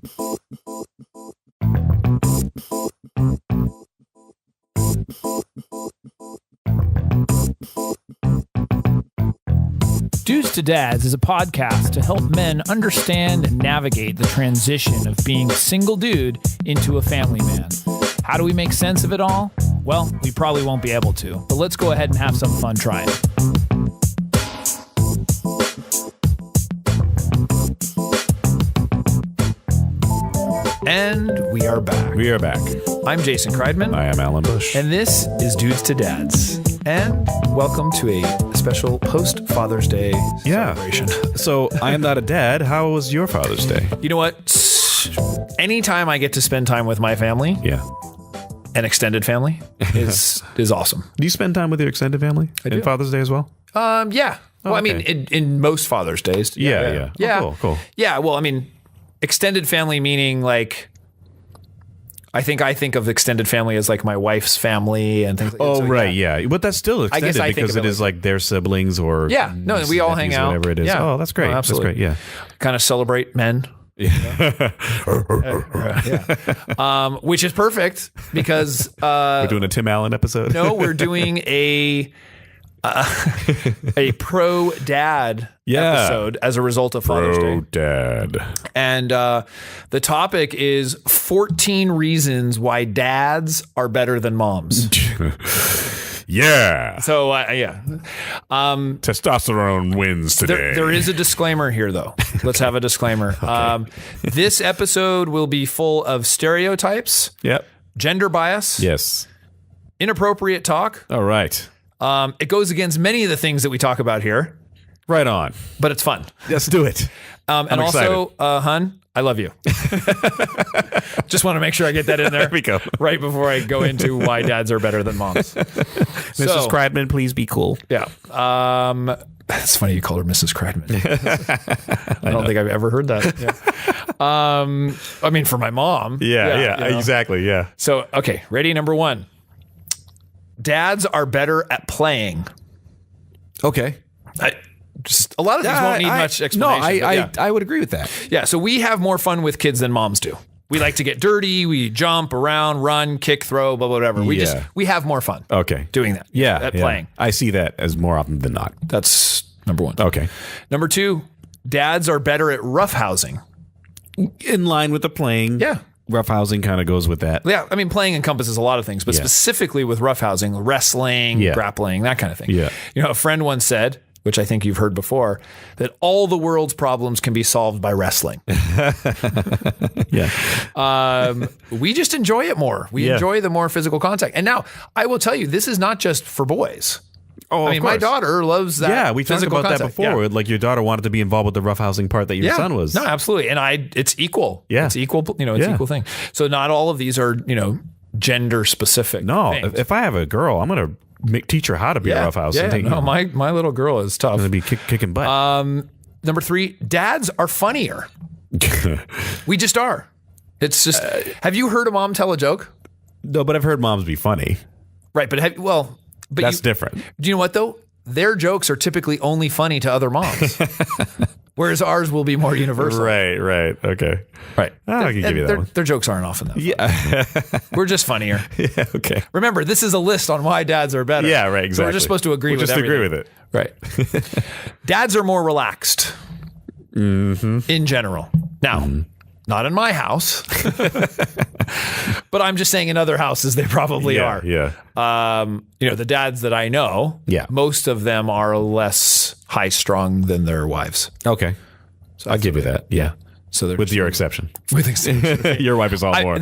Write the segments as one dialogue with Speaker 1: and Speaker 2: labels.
Speaker 1: Dudes to Dads is a podcast to help men understand and navigate the transition of being a single dude into a family man. How do we make sense of it all? Well, we probably won't be able to, but let's go ahead and have some fun trying. And we are back.
Speaker 2: We are back.
Speaker 1: I'm Jason Kreidman.
Speaker 2: I am Alan Bush.
Speaker 1: And this is Dudes to Dads. And welcome to a special post-Father's Day celebration.
Speaker 2: So I am not a dad. How was your Father's Day?
Speaker 1: You know what? Anytime I get to spend time with my family, an extended family, is awesome.
Speaker 2: Do you spend time with your extended family in Father's Day as well?
Speaker 1: Yeah. Well,
Speaker 2: okay.
Speaker 1: I mean, in most Father's Days.
Speaker 2: Yeah. Oh, cool.
Speaker 1: Yeah, well, I mean, extended family meaning like, I think of extended family as like my wife's family and things like that.
Speaker 2: Oh,
Speaker 1: so,
Speaker 2: right, yeah. But that's still extended
Speaker 1: I
Speaker 2: because it is like their siblings or
Speaker 1: we all hang out.
Speaker 2: Whatever it is.
Speaker 1: Yeah.
Speaker 2: Oh, that's great.
Speaker 1: Absolutely.
Speaker 2: That's great, yeah.
Speaker 1: Kind of celebrate men. Which is perfect because
Speaker 2: we're doing a Tim Allen episode.
Speaker 1: No, we're doing a pro dad episode as a result of Father's Day.
Speaker 2: Pro dad.
Speaker 1: And the topic is 14 reasons why dads are better than moms.
Speaker 2: Yeah.
Speaker 1: So,
Speaker 2: testosterone wins today.
Speaker 1: There is a disclaimer here, though. Let's have a disclaimer. Okay. This episode will be full of stereotypes, gender bias, inappropriate talk.
Speaker 2: All right.
Speaker 1: It goes against many of the things that we talk about here.
Speaker 2: Right on.
Speaker 1: But it's fun.
Speaker 2: Let's do it.
Speaker 1: And also, hun, I love you. Just want to make sure I get that in there.
Speaker 2: There we go.
Speaker 1: Right before I go into why dads are better than moms.
Speaker 2: Mrs. Kreidman, please be cool.
Speaker 1: Yeah. It's funny you call her Mrs. Kreidman. I don't think I've ever heard that. Yeah. I mean, for my mom.
Speaker 2: Yeah, exactly. Yeah.
Speaker 1: So, okay. Ready? Number one. Dads are better at playing.
Speaker 2: Okay.
Speaker 1: Just a lot of things won't need much explanation.
Speaker 2: No, I would agree with that.
Speaker 1: Yeah, so we have more fun with kids than moms do. We like to get dirty. We jump around, run, kick, throw, blah, whatever. We have more fun.
Speaker 2: Okay.
Speaker 1: Doing that. At playing.
Speaker 2: I see that as more often than not.
Speaker 1: That's number one.
Speaker 2: Okay.
Speaker 1: Number two, dads are better at roughhousing.
Speaker 2: In line with the playing.
Speaker 1: Yeah.
Speaker 2: Roughhousing kind of goes with that.
Speaker 1: Yeah, I mean, playing encompasses a lot of things, but specifically with roughhousing, wrestling, grappling, that kind of thing.
Speaker 2: Yeah.
Speaker 1: You know, a friend once said, which I think you've heard before, that all the world's problems can be solved by wrestling. We just enjoy it more. We enjoy the more physical contact. And now, I will tell you, this is not just for boys.
Speaker 2: Oh,
Speaker 1: I mean, my daughter loves that.
Speaker 2: Yeah, we talked about that before.
Speaker 1: Yeah.
Speaker 2: Like your daughter wanted to be involved with the roughhousing part that your son was.
Speaker 1: No, absolutely. And it's equal.
Speaker 2: Yeah.
Speaker 1: It's equal, it's equal thing. So not all of these are, gender specific.
Speaker 2: No,
Speaker 1: things.
Speaker 2: if I have a girl, I'm going to teach her how to be a roughhouse.
Speaker 1: My little girl is tough.
Speaker 2: Going to be kicking butt.
Speaker 1: Number three, dads are funnier. We just are. It's just, have you heard a mom tell a joke?
Speaker 2: No, but I've heard moms be funny.
Speaker 1: Right, but
Speaker 2: that's different.
Speaker 1: Do you know what though? Their jokes are typically only funny to other moms. Whereas ours will be more universal.
Speaker 2: Right. Okay.
Speaker 1: Right.
Speaker 2: I can give you that one.
Speaker 1: Their jokes aren't often that funny.
Speaker 2: Yeah.
Speaker 1: We're just funnier.
Speaker 2: Yeah, okay.
Speaker 1: Remember, this is a list on why dads are better.
Speaker 2: Yeah, right, exactly.
Speaker 1: So we're just supposed to agree with everything.
Speaker 2: Agree with it.
Speaker 1: Right. Dads are more relaxed in general. Now, not in my house, but I'm just saying in other houses they probably are.
Speaker 2: Yeah.
Speaker 1: The dads that I know, most of them are less high strung than their wives.
Speaker 2: Okay. So I'll give you that. Yeah.
Speaker 1: So
Speaker 2: with your exception.
Speaker 1: With exception.
Speaker 2: Your wife is all more.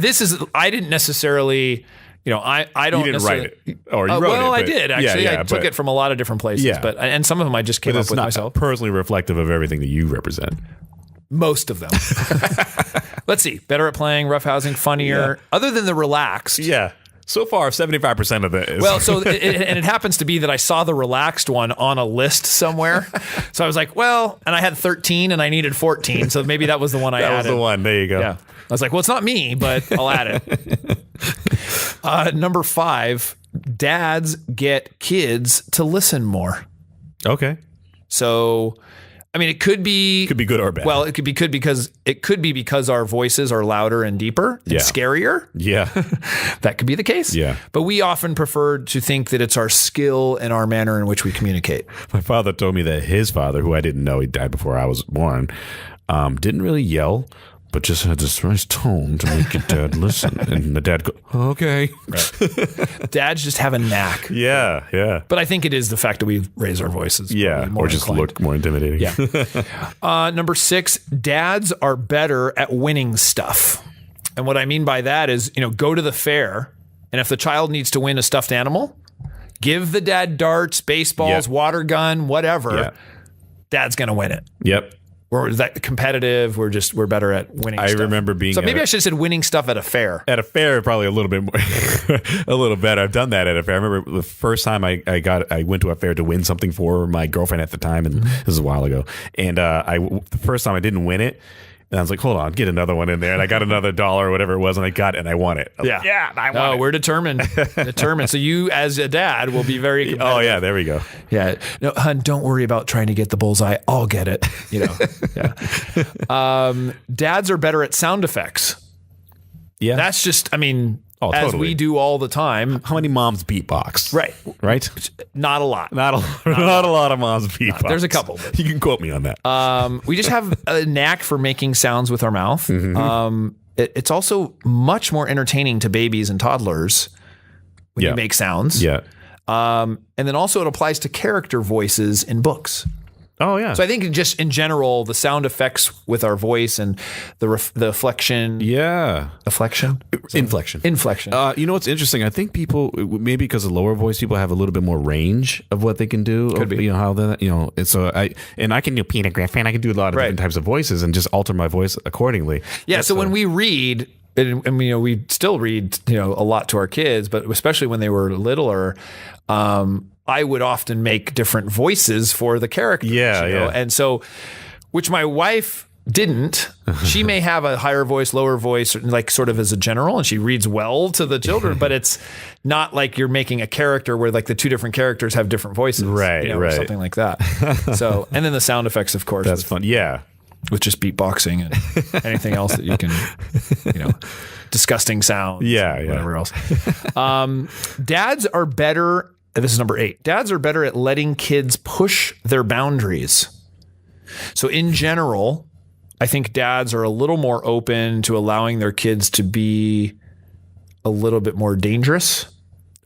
Speaker 1: I didn't necessarily, I don't
Speaker 2: You didn't write it. Or you wrote it.
Speaker 1: Well, I did actually. I took it from a lot of different places, and some of them I just came up with myself.
Speaker 2: Personally reflective of everything that you represent.
Speaker 1: Most of them. Let's see. Better at playing, roughhousing, funnier. Other than the relaxed.
Speaker 2: Yeah. So far, 75% of it is.
Speaker 1: Well, so it happens to be that I saw the relaxed one on a list somewhere. So I was like, and I had 13 and I needed 14. So maybe that was the one I added.
Speaker 2: That was the one. There you go.
Speaker 1: Yeah. I was like, it's not me, but I'll add it. Number 5, dads get kids to listen more.
Speaker 2: Okay.
Speaker 1: So I mean, it could be
Speaker 2: good or bad.
Speaker 1: Well, it could be good because our voices are louder and deeper and scarier.
Speaker 2: Yeah.
Speaker 1: That could be the case.
Speaker 2: Yeah.
Speaker 1: But we often prefer to think that it's our skill and our manner in which we communicate.
Speaker 2: My father told me that his father, who I didn't know, he died before I was born, didn't really yell, but just had this nice tone to make your dad listen. And the dad go, okay.
Speaker 1: Right. Dads just have a knack.
Speaker 2: Yeah, yeah.
Speaker 1: But I think it is the fact that we raise our voices.
Speaker 2: Yeah, or just look more intimidating.
Speaker 1: Yeah. Number 6, dads are better at winning stuff. And what I mean by that is, go to the fair, and if the child needs to win a stuffed animal, give the dad darts, baseballs, water gun, whatever. Yeah. Dad's going to win it.
Speaker 2: Yep.
Speaker 1: Or is that competitive? We're better at winning stuff.
Speaker 2: I remember being...
Speaker 1: So maybe I should have said winning stuff at a fair.
Speaker 2: At a fair, probably a little bit more, a little better. I've done that at a fair. I remember the first time I went to a fair to win something for my girlfriend at the time, and this is a while ago. And the first time I didn't win it, and I was like, hold on, get another one in there. And I got another $1 or whatever it was, and I got it, and I won it. I won it.
Speaker 1: We're determined. So you, as a dad, will be very competitive.
Speaker 2: Oh, yeah, there we go.
Speaker 1: Yeah. No, hun, don't worry about trying to get the bullseye. I'll get it. Dads are better at sound effects. Yeah. That's just, as we do all the time.
Speaker 2: How many moms beatbox? Right?
Speaker 1: Not a lot.
Speaker 2: Not a lot of moms beatbox.
Speaker 1: There's a couple. But.
Speaker 2: You can quote me on that.
Speaker 1: We just have a knack for making sounds with our mouth. Mm-hmm. It's also much more entertaining to babies and toddlers when you make sounds.
Speaker 2: Yeah.
Speaker 1: And then also it applies to character voices in books.
Speaker 2: Oh, yeah.
Speaker 1: So I think just in general, the sound effects with our voice and the inflection.
Speaker 2: Yeah.
Speaker 1: Inflection.
Speaker 2: You know what's interesting? I think people, maybe because of lower voice, people have a little bit more range of what they can do.
Speaker 1: Could be.
Speaker 2: And so I can do Peter Griffin. I can do a lot of different types of voices and just alter my voice accordingly.
Speaker 1: Yeah. So when we read, and we still read, a lot to our kids, but especially when they were littler, I would often make different voices for the characters.
Speaker 2: Yeah.
Speaker 1: And so, which my wife didn't. She may have a higher voice, lower voice, like sort of as a general, and she reads well to the children, but it's not like you're making a character where like the two different characters have different voices.
Speaker 2: Right.
Speaker 1: Or something like that. So, and then the sound effects, of course.
Speaker 2: That's fun. Yeah.
Speaker 1: With just beatboxing and anything else that you can, disgusting sounds.
Speaker 2: Yeah.
Speaker 1: Whatever else. Dads are better. This is number 8. Dads are better at letting kids push their boundaries. So in general, I think dads are a little more open to allowing their kids to be a little bit more dangerous.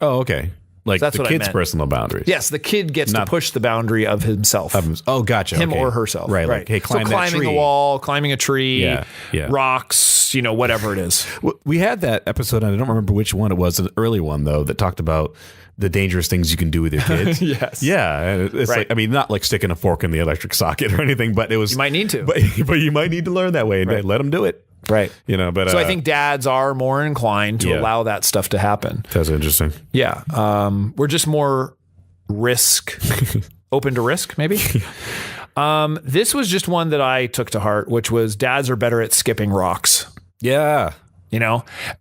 Speaker 2: Oh, okay. Like
Speaker 1: so that's
Speaker 2: the kid's personal boundaries.
Speaker 1: Yes, the kid gets to push the boundary of himself.
Speaker 2: Gotcha.
Speaker 1: Him or herself.
Speaker 2: Right. Like, hey, climb that tree.
Speaker 1: Climbing a wall, climbing a tree,
Speaker 2: yeah.
Speaker 1: rocks, whatever it is.
Speaker 2: We had that episode, and I don't remember which one it was, an early one, though, that talked about the dangerous things you can do with your kids.
Speaker 1: Yes.
Speaker 2: Yeah. It's like, not like sticking a fork in the electric socket or anything, but it was...
Speaker 1: You might need to.
Speaker 2: But you might need to learn that way and let them do it.
Speaker 1: Right.
Speaker 2: But
Speaker 1: so I think dads are more inclined to allow that stuff to happen.
Speaker 2: That's interesting.
Speaker 1: Yeah. We're just more open to risk, maybe. This was just one that I took to heart, which was dads are better at skipping rocks.
Speaker 2: Yeah.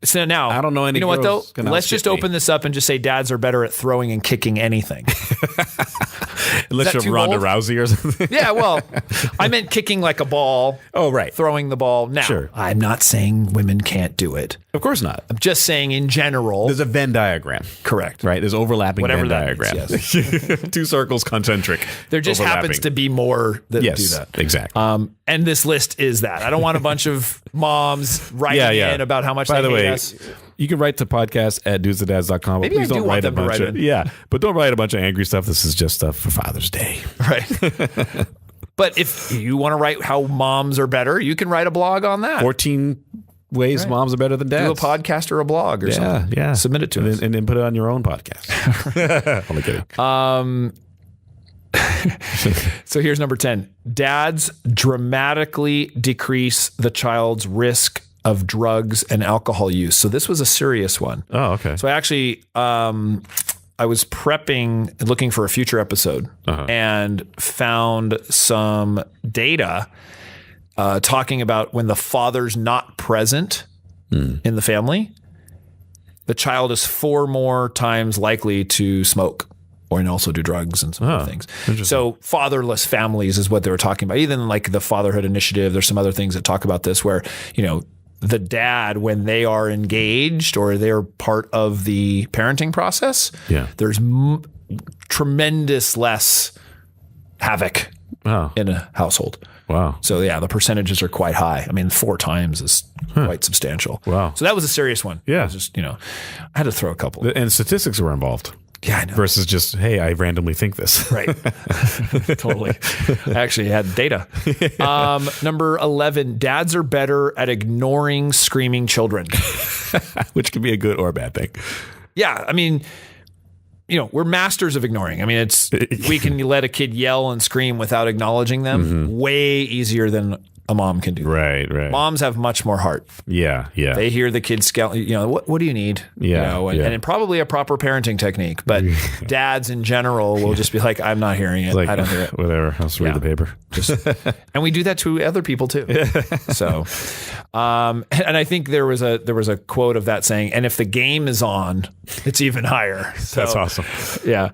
Speaker 1: So now
Speaker 2: I don't know any.
Speaker 1: You know what though? Let's just open this up and just say dads are better at throwing and kicking anything.
Speaker 2: Unless you're Ronda Rousey or something.
Speaker 1: Yeah, well, I meant kicking like a ball.
Speaker 2: Oh, right.
Speaker 1: Throwing the ball. Now,
Speaker 2: sure.
Speaker 1: I'm not saying women can't do it.
Speaker 2: Of course not.
Speaker 1: I'm just saying in general.
Speaker 2: There's a Venn diagram.
Speaker 1: Correct.
Speaker 2: Right? There's overlapping
Speaker 1: Venn
Speaker 2: diagram.
Speaker 1: Means, yes.
Speaker 2: 2 circles concentric.
Speaker 1: There just happens to be more that do that.
Speaker 2: Exactly.
Speaker 1: And this list is that. I don't want a bunch of moms writing in about how much they hate us.
Speaker 2: You can write to podcast@dudesanddads.com.
Speaker 1: Maybe I do want them to write in.
Speaker 2: Yeah, but don't write a bunch of angry stuff. This is just stuff for Father's Day.
Speaker 1: Right. But if you want to write how moms are better, you can write a blog on that.
Speaker 2: 14 ways moms are better than dads.
Speaker 1: Do a podcast or a blog or something.
Speaker 2: Yeah.
Speaker 1: Submit it to us.
Speaker 2: And then put it on your own podcast. Only kidding.
Speaker 1: So here's number 10. Dads dramatically decrease the child's risk of drugs and alcohol use. So this was a serious one.
Speaker 2: Oh, okay.
Speaker 1: So I actually, I was prepping, looking for a future episode and found some data talking about when the father's not present in the family, the child is 4 more times likely to smoke and also do drugs and some other things.
Speaker 2: Interesting.
Speaker 1: So fatherless families is what they were talking about. Even like the Fatherhood Initiative, there's some other things that talk about this where, the dad, when they are engaged or they're part of the parenting process, there's tremendous less havoc in a household.
Speaker 2: Wow.
Speaker 1: So the percentages are quite high. I mean, 4 times is quite substantial.
Speaker 2: Wow.
Speaker 1: So that was a serious one.
Speaker 2: Yeah.
Speaker 1: It was just, I had to throw a couple.
Speaker 2: And statistics were involved.
Speaker 1: Yeah, I know.
Speaker 2: Versus just, hey, I randomly think this.
Speaker 1: Right. Totally. I actually had data. Number 11, dads are better at ignoring screaming children.
Speaker 2: Which can be a good or a bad thing.
Speaker 1: Yeah. I mean, we're masters of ignoring. I mean, we can let a kid yell and scream without acknowledging them way easier than a mom can do.
Speaker 2: Right.
Speaker 1: Moms have much more heart.
Speaker 2: Yeah.
Speaker 1: They hear the kid what do you need? And probably a proper parenting technique. But dads in general will just be like, I'm not hearing it. I don't hear it.
Speaker 2: Whatever. I'll just read the paper.
Speaker 1: And we do that to other people too. So, and I think there was a quote of that saying, and if the game is on, it's even higher. So,
Speaker 2: that's awesome.
Speaker 1: Yeah.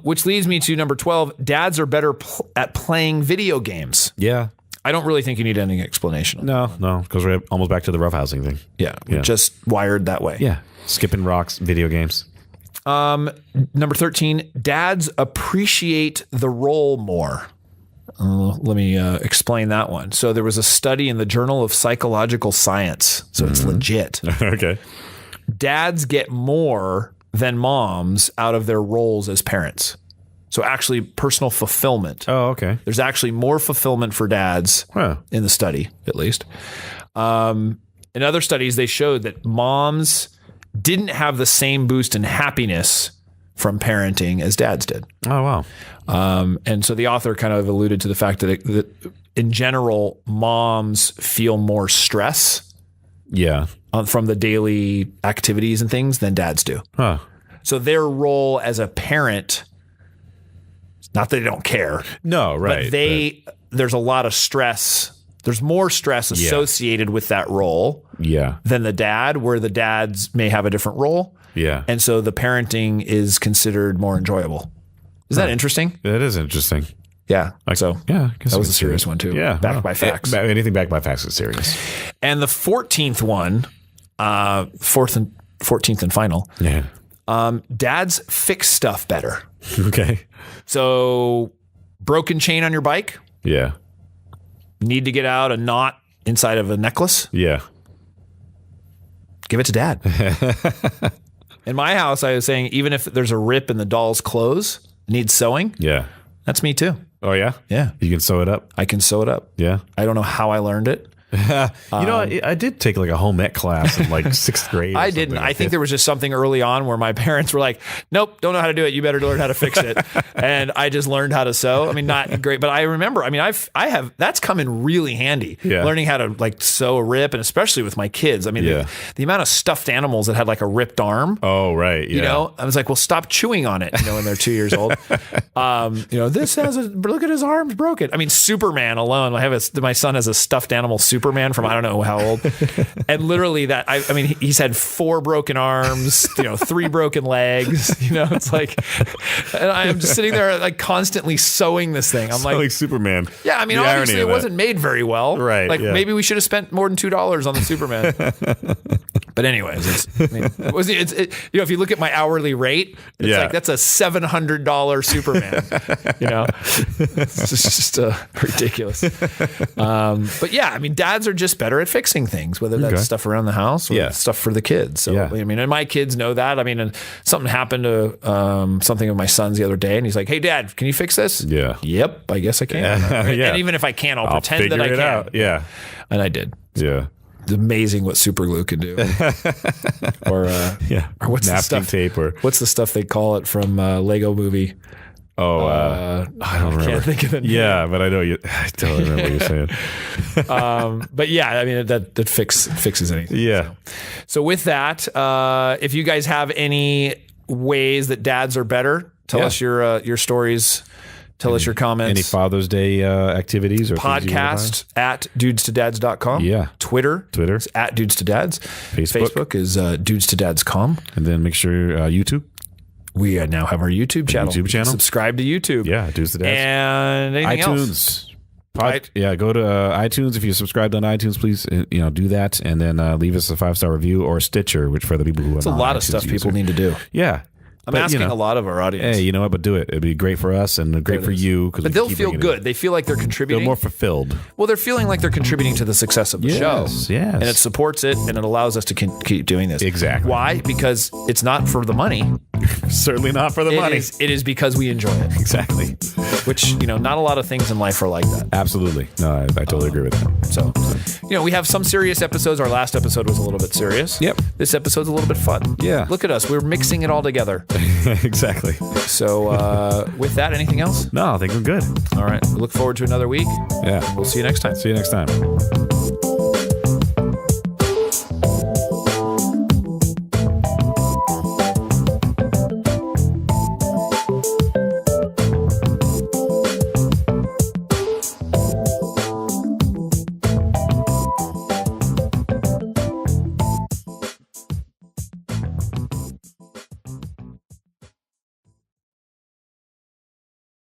Speaker 1: Which leads me to number 12. Dads are better at playing video games.
Speaker 2: Yeah.
Speaker 1: I don't really think you need any explanation.
Speaker 2: No, because we're almost back to the roughhousing thing.
Speaker 1: Yeah, we're just wired that way.
Speaker 2: Yeah, skipping rocks, video games.
Speaker 1: Number 13, dads appreciate the role more. Let me explain that one. So there was a study in the Journal of Psychological Science, so it's legit.
Speaker 2: Okay.
Speaker 1: Dads get more than moms out of their roles as parents. So actually personal fulfillment.
Speaker 2: Oh, okay.
Speaker 1: There's actually more fulfillment for dads in the study, at least. In other studies, they showed that moms didn't have the same boost in happiness from parenting as dads did.
Speaker 2: Oh, wow.
Speaker 1: And so the author kind of alluded to the fact that in general, moms feel more stress from the daily activities and things than dads do.
Speaker 2: Huh.
Speaker 1: So their role as a parent, not that they don't care.
Speaker 2: No, right.
Speaker 1: But there's a lot of stress. There's more stress associated with that role than the dad, where the dads may have a different role.
Speaker 2: Yeah.
Speaker 1: And so the parenting is considered more enjoyable. Is that interesting?
Speaker 2: That is interesting.
Speaker 1: Yeah.
Speaker 2: I guess
Speaker 1: that was a serious one too.
Speaker 2: Yeah.
Speaker 1: Backed by facts.
Speaker 2: Anything backed by facts is serious.
Speaker 1: And the 14th one, 14th and final.
Speaker 2: Yeah.
Speaker 1: Dads fix stuff better.
Speaker 2: Okay.
Speaker 1: So broken chain on your bike.
Speaker 2: Yeah.
Speaker 1: Need to get out a knot inside of a necklace.
Speaker 2: Yeah.
Speaker 1: Give it to dad. In my house, I was saying, even if there's a rip in the doll's clothes, needs sewing.
Speaker 2: Yeah.
Speaker 1: That's me too.
Speaker 2: Oh, yeah?
Speaker 1: Yeah.
Speaker 2: You can sew it up?
Speaker 1: I can sew it up.
Speaker 2: Yeah.
Speaker 1: I don't know how I learned it.
Speaker 2: I did take like a home ec class in like 6th grade.
Speaker 1: I didn't. I think there was just something early on where my parents were like, nope, don't know how to do it. You better learn how to fix it. And I just learned how to sew. I mean, not great, but I remember, I have, that's come in really handy.
Speaker 2: Yeah.
Speaker 1: Learning how to like sew a rip, and especially with my kids. I mean, the amount of stuffed animals that had like a ripped arm.
Speaker 2: Oh, right. Yeah.
Speaker 1: You know, I was like, well, stop chewing on it, when they're 2 years old. This has look at his arms broken. I mean, Superman alone. My son has a stuffed animal Superman from, I don't know how old. And literally that, I mean, he's had 4 broken arms, 3 broken legs, it's like, and I'm just sitting there like constantly sewing this thing. I'm like
Speaker 2: Superman.
Speaker 1: Yeah. I mean, obviously it wasn't made very well.
Speaker 2: Right.
Speaker 1: Like maybe we should have spent more than $2 on the Superman. But anyways, if you look at my hourly rate, it's like, that's a $700 Superman, it's just ridiculous. But yeah, I mean, dads are just better at fixing things, whether that's stuff around the house or stuff for the kids. So, I mean, and my kids know that. I mean, and something happened to something of my son's the other day, and he's like, hey, Dad, can you fix this?
Speaker 2: Yeah.
Speaker 1: Yep, I guess I can. And even if I can't, I'll pretend that I can.
Speaker 2: Out. Yeah.
Speaker 1: And I did.
Speaker 2: Yeah.
Speaker 1: It's amazing what super glue can do. Or what's the stuff?
Speaker 2: Tape
Speaker 1: what's the stuff they call it from Lego Movie?
Speaker 2: Oh, I don't remember.
Speaker 1: Can't think of it.
Speaker 2: Yeah, but I know you. I don't remember what you're saying.
Speaker 1: But yeah, I mean that fixes anything.
Speaker 2: Yeah.
Speaker 1: So with that, if you guys have any ways that dads are better, tell us your stories. Tell us your comments.
Speaker 2: Any Father's Day activities or
Speaker 1: podcast at dudestodads.com.
Speaker 2: Yeah.
Speaker 1: Twitter is at dudestodads. Facebook is dudestodads.com.
Speaker 2: And then make sure YouTube.
Speaker 1: We now have our YouTube channel. Subscribe to YouTube.
Speaker 2: Yeah, Dudes to Dads.
Speaker 1: And anything else?
Speaker 2: iTunes. Go to iTunes. If you subscribed on iTunes, please do that, and then leave us a 5-star review or Stitcher, which for the people who are
Speaker 1: It's a lot of stuff people need to do.
Speaker 2: Yeah.
Speaker 1: I'm asking a lot of our audience.
Speaker 2: Hey, you know what? But do it. It'd be great for us and great for you.
Speaker 1: But they'll feel good. They feel like they're contributing.
Speaker 2: They're more fulfilled.
Speaker 1: Well, they're feeling like they're contributing to the success of the show.
Speaker 2: Yes.
Speaker 1: And it supports it, and it allows us to keep doing this.
Speaker 2: Exactly.
Speaker 1: Why? Because it's not for the money.
Speaker 2: Certainly not for the money.
Speaker 1: It is because we enjoy it.
Speaker 2: Exactly.
Speaker 1: Which, not a lot of things in life are like that.
Speaker 2: Absolutely. No, I totally agree with that.
Speaker 1: So, we have some serious episodes. Our last episode was a little bit serious.
Speaker 2: Yep.
Speaker 1: This episode's a little bit fun.
Speaker 2: Yeah.
Speaker 1: Look at us. We're mixing it all together.
Speaker 2: Exactly.
Speaker 1: So, with that, anything else?
Speaker 2: No, I think we're good.
Speaker 1: All right. We look forward to another week.
Speaker 2: Yeah.
Speaker 1: We'll see you next time.
Speaker 2: See you next time.